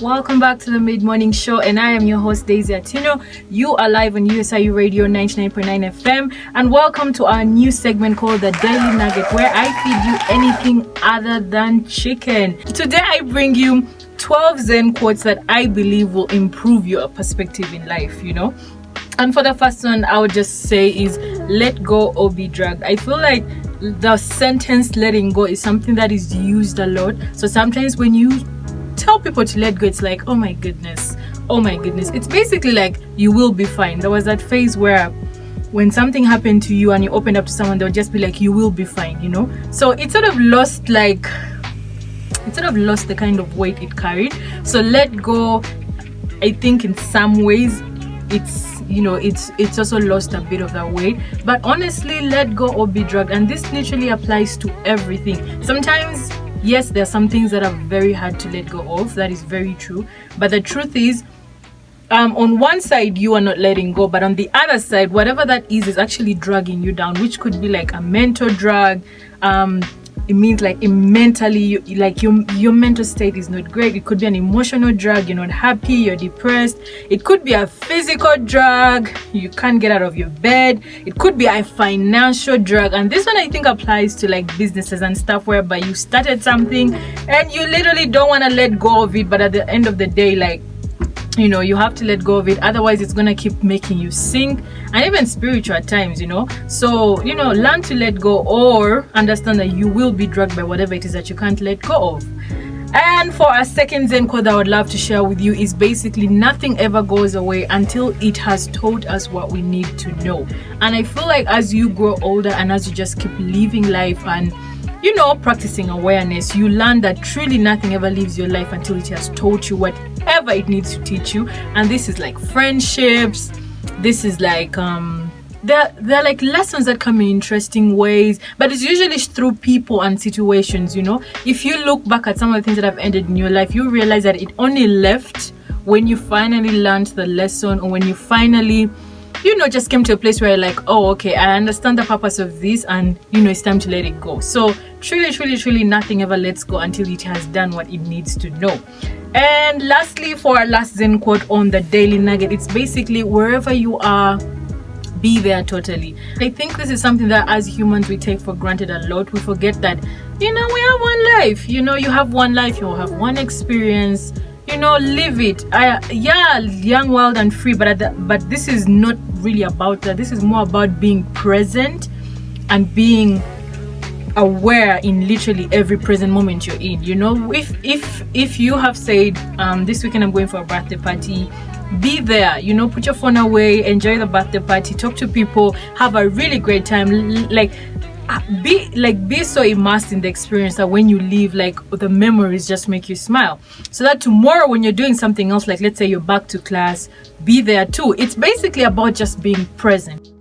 Welcome back to the Mid-Morning Show, and I am your host, Daisy Atino. You are live on USIU Radio 99.9 FM, and welcome to our new segment called the Daily Nugget, where I feed you anything other than chicken. Today, I bring you 12 Zen quotes that I believe will improve your perspective in life, And for the first one, I would just say is let go or be dragged. I feel like the sentence letting go is something that is used a lot. So sometimes when you tell people to let go, it's like, oh my goodness. It's basically like you will be fine. There was that phase where when something happened to you and you opened up to someone, they'll just be like, you will be fine, So it sort of lost the kind of weight it carried. So let go, I think in some ways it's also lost a bit of that weight. But honestly, let go or be dragged, and this literally applies to everything. Sometimes, yes, there are some things that are very hard to let go of. That is very true. But the truth is, on one side you are not letting go, but on the other side, whatever that is actually dragging you down, which could be like a mental drag. It means like mentally, like your mental state is not great. It could be an emotional drag. You're not happy. You're depressed. It could be a physical drag. You can't get out of your bed. It could be a financial drag. And this one I think applies to like businesses and stuff, whereby you started something and you literally don't want to let go of it. But at the end of the day, like, you have to let go of it. Otherwise, it's going to keep making you sink, and even spiritual at times, So, learn to let go, or understand that you will be dragged by whatever it is that you can't let go of. And for our second Zen quote that I would love to share with you is basically nothing ever goes away until it has taught us what we need to know. And I feel like as you grow older and as you just keep living life and practicing awareness, you learn that truly nothing ever leaves your life until it has taught you whatever it needs to teach you. And this is like friendships. This is like they're like lessons that come in interesting ways, but it's usually through people and situations. If you look back at some of the things that have ended in your life, you realize that it only left when you finally learned the lesson, or when you finally just came to a place where you're like, oh, okay, I understand the purpose of this, and it's time to let it go. So truly nothing ever lets go until it has done what it needs to know. And lastly, for our last Zen quote on the Daily Nugget, it's basically wherever you are, be there totally. I think this is something that as humans we take for granted a lot. We forget that we have one life. You have one life, you have one experience. Live it. Young, wild, and free. But this is not really about that. This is more about being present and being aware in literally every present moment you're in. If you have said, this weekend I'm going for a birthday party, be there. Put your phone away, enjoy the birthday party, talk to people, have a really great time. Be so immersed in the experience that when you leave, the memories just make you smile, so that tomorrow when you're doing something else, like let's say you're back to class, be there too. It's basically about just being present.